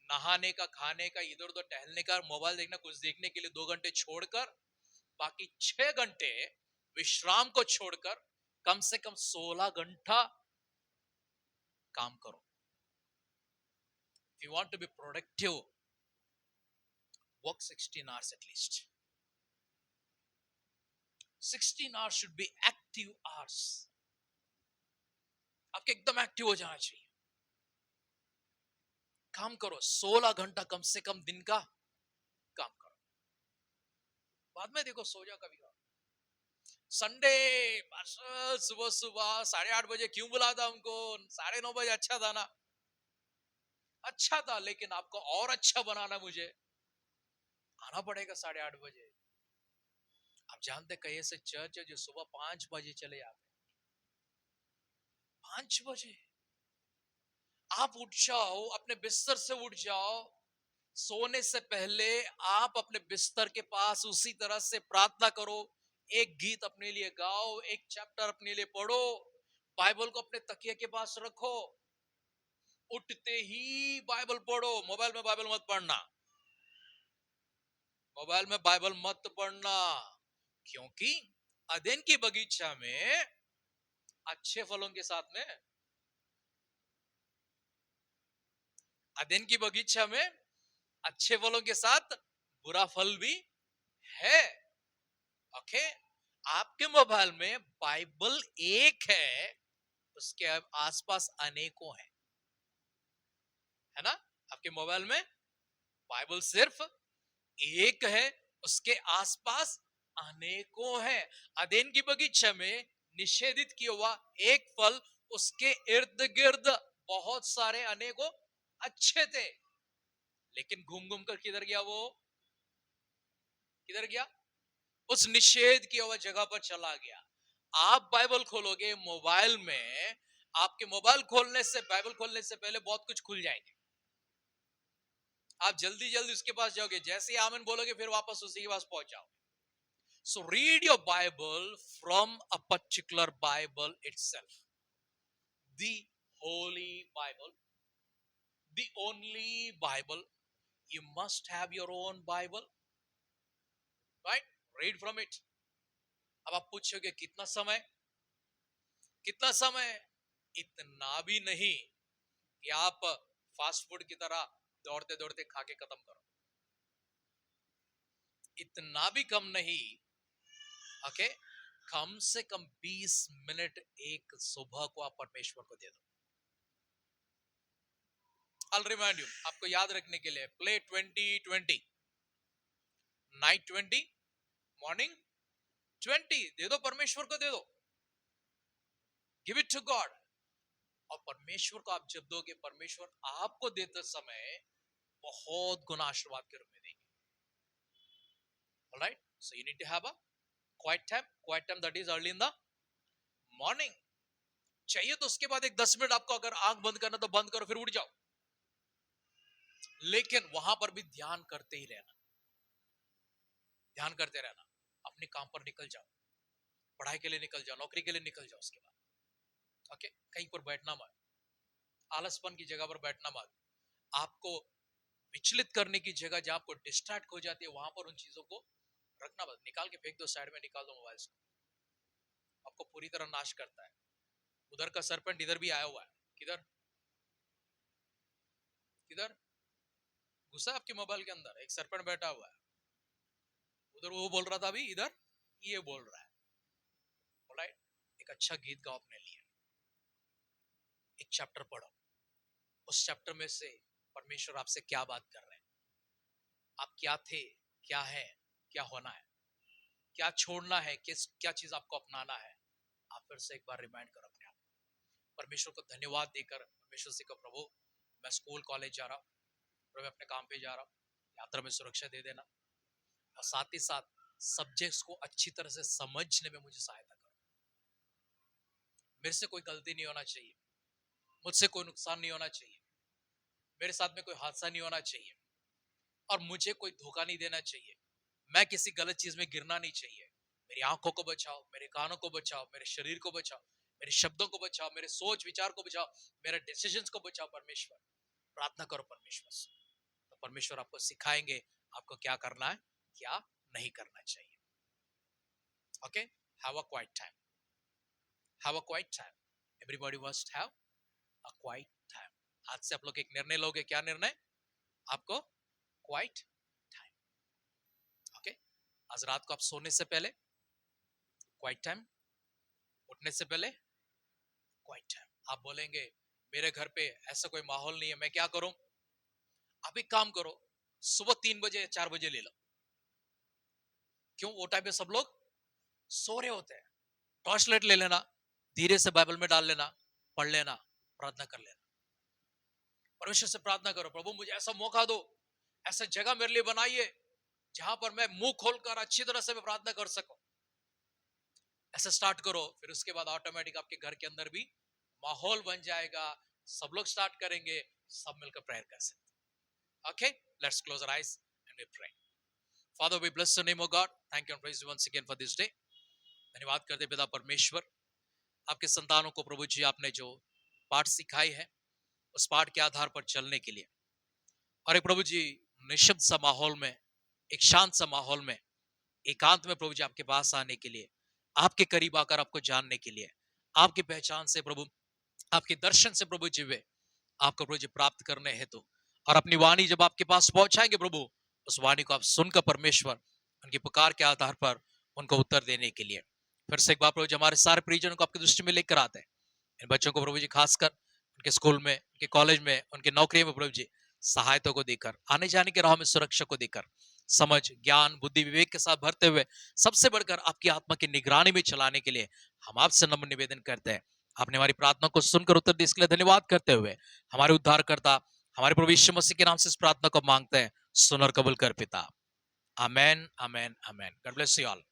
नहाने का, खाने का, इधर उधर टहलने का, मोबाइल देखना, कुछ देखने के लिए 2 घंटे छोड़कर, बाकी 6 घंटे विश्राम को छोड़कर कम से कम 16 घंटा काम करो। If you want to be productive, work 16 hours at least। 16 hours should be active hours। आपके एकदम एक्टिव हो जाना चाहिए। काम करो 16 घंटा कम से कम दिन का काम करो। बाद में देखो, सो जाओ कभी। संडे सुबह सुबह 8:30 बजे क्यों बुलाता हमको? 9:30 बजे अच्छा था ना? अच्छा था, लेकिन आपको और अच्छा बनाना, मुझे आना पड़ेगा 8:30 बजे। आप जानते कहीं ऐसे चर्च है जो सुबह 5 बजे चले जाते। 5 बजे आप उठ जाओ, अपने बिस्तर से उठ जाओ, सोने से पहले आप अपने बिस्तर के पास उसी तरह से प्रार्थना करो, एक गीत अपने लिए गाओ, एक चैप्टर अपने लिए पढ़ो, बाइबल को अपने तकिए के पास रखो, उठते ही बाइबल पढ़ो। मोबाइल में बाइबल मत पढ़ना, मोबाइल में बाइबल मत पढ़ना, क्योंकि अदेन की बगीचा में अच्छे फलों के साथ में, अदेन की बगीचा में अच्छे फलों के साथ बुरा फल भी है। ओके, आपके मोबाइल में बाइबल एक है, उसके आसपास अनेकों है ना? आपके मोबाइल में बाइबल सिर्फ एक है, उसके आसपास अनेकों है। अदेन की बगीचा में निषेधित किया हुआ एक फल, उसके इर्द गिर्द बहुत सारे अनेकों अच्छे थे, लेकिन घूम घूम कर किधर गया वो? किधर गया? उस निषेध किया हुआ जगह पर चला गया। आप बाइबल खोलोगे मोबाइल में, आपके मोबाइल खोलने से, बाइबल खोलने से पहले बहुत कुछ खुल जाएंगे। आप जल्दी जल्दी उसके पास जाओगे, जैसे ही आमीन बोलोगे फिर वापस उसी के पास पहुंच जाओ. So read your Bible from a particular Bible itself. The Holy Bible, the only Bible. You must have your own Bible, right? Read from it. अब आप पूछोगे कितना समय? कितना समय? इतना भी नहीं कि आप फास्ट फूड की तरह दौड़ते दौड़ते खा के खत्म करो. इतना भी कम नहीं. ओके, कम से कम 20 मिनट एक सुबह को आप परमेश्वर को दे दो. I'll remind you, आपको याद रखने के लिए, प्ले 20-20, नाइट 20, मॉर्निंग 20 दे दो, परमेश्वर को दे दो. Give it to God. और परमेश्वर को आप जब दोगे, परमेश्वर आपको देते समय बहुत गुना आशीर्वाद के रूप में देंगे. Alright, so you need to have a quiet time that is early in the morning. चाहिए तो उसके बाद एक 10 मिनट आपको अगर आंख बंद करना तो बंद करो, फिर उठ जाओ, लेकिन वहां पर भी ध्यान करते ही रहना. ध्यान करते रहना. अपने काम पर निकल जाओ, पढ़ाई के लिए निकल जाओ, नौकरी के लिए निकल जाओ. उसके बाद ओके, कहीं पर बैठना मत, आलसपन की जगह पर बैठना मत. आपको विचलित करने की जगह जहां आपको डिस्ट्रैक्ट हो जाती है, वहां पर उन चीजों को रखना मत. निकाल के फेंक दो, साइड में निकाल दो मोबाइल को. आपको पूरी तरह नाश करता है. उधर का सरपेंट इधर भी आया हुआ है. किधर किधर घुसा आपके मोबाइल के अंदर एक सरपेंट बैठा हुआ है. उधर वो बोल रहा था, अभी इधर ये बोल रहा है. ऑलराइट, एक अच्छा गीत गाओ अपने लिए, एक चैप्टर पढ़ो. उस चैप्टर में से परमेश्वर आपसे क्या बात कर रहे हैं, आप क्या थे, क्या है, क्या होना है, क्या छोड़ना है, क्या चीज आपको अपनाना है. आप फिर से एक बार रिमाइंड करो अपने आप. परमेश्वर को धन्यवाद देकर परमेश्वर से कहो, प्रभु मैं स्कूल कॉलेज जा रहा हूँ, प्रभु मैं अपने काम पे जा रहा हूँ, यात्रा में सुरक्षा दे देना, और साथ ही साथ सब्जेक्ट्स को अच्छी तरह से समझने में मुझे सहायता करो. मेरे से कोई गलती नहीं होना चाहिए, मुझसे कोई नुकसान नहीं होना चाहिए, मेरे साथ में कोई हादसा नहीं होना चाहिए, और मुझे कोई धोखा नहीं देना चाहिए. मैं किसी गलत चीज में गिरना नहीं चाहिए. मेरी आंखों को बचाओ, मेरे कानों को बचाओ, मेरे शरीर को बचाओ, मेरे शब्दों को बचाओ, मेरे सोच विचार को बचाओ, मेरे डिसीजंस को बचाओ. परमेश्वर, प्रार्थना करो परमेश्वर से, तो परमेश्वर आपको सिखाएंगे आपको क्या करना है, क्या नहीं करना चाहिए. Okay, have a quiet time. Have a quiet time. Everybody must have a quiet time. आज से आप लोग एक निर्णय लोगे. क्या निर्णय? आपको क्वाइट टाइम. ओके, आज रात को आप सोने से पहले क्वाइट टाइम, उठने से पहले क्वाइट टाइम. आप बोलेंगे मेरे घर पे ऐसा कोई माहौल नहीं है, मैं क्या करूं? आप एक काम करो, सुबह 3 बजे या 4 बजे ले लो. क्यों? वो टाइम पे सब लोग सो रहे होते हैं. टॉर्च लाइट ले लेना, धीरे से बाइबल में डाल लेना, पढ़ लेना, प्रार्थना कर लेना. परमेश्वर से प्रार्थना करो, प्रभु मुझे ऐसा मौका दो, ऐसा जगह मेरे लिए बनाइए जहां पर मैं मुंह खोलकर अच्छी तरह से मैं प्रार्थना कर सकूं. ऐसा स्टार्ट करो, फिर उसके बाद ऑटोमेटिक आपके घर के अंदर भी माहौल बन जाएगा. सब लोग स्टार्ट करेंगे, सब मिलकर प्रेयर कर सकते. Okay, let's close our eyes and we pray. Father, we bless your name, O God. Thank you and praise you once again for this day. धन्यवाद करते पिता परमेश्वर, आपके संतानों को प्रभु जी आपने जो पाठ सिखाई है, उस पाठ के आधार पर चलने के लिए, और एक प्रभु जी निशब्द सा माहौल में, एक शांत सा माहौल में, एकांत में प्रभु जी आपके पास आने के लिए, आपके करीब आकर आपको जानने के लिए, आपकी पहचान से प्रभु, आपके दर्शन से प्रभु जी वे आपको प्रभु जी प्राप्त करने हेतु, और अपनी वाणी जब आपके पास पहुंचाएंगे प्रभु, उस वाणी को आप सुनकर परमेश्वर उनकी पुकार के आधार पर उनको उत्तर देने के लिए फिर से एक बार प्रभु जी हमारे सारे परिजनों को आपकी दृष्टि में लेकर आते हैं. इन बच्चों को प्रभु जी खासकर उनके स्कूल में, उनके कॉलेज में, उनके नौकरी में प्रभु जी सहायता को देकर, आने जाने के राह में सुरक्षा को देकर, समझ ज्ञान बुद्धि विवेक के साथ भरते हुए, सबसे बढ़कर आपकी आत्मा की निगरानी में चलाने के लिए हम आपसे नम्र निवेदन करते हैं. आपने हमारी प्रार्थना को सुनकर उत्तर दिए इसके लिए धन्यवाद करते हुए, हमारे उद्धारकर्ता हमारे प्रभु यीशु मसीह के नाम से इस प्रार्थना को मांगते हैं. सुन और कबूल कर पिता. Amen, amen, amen. God bless you all.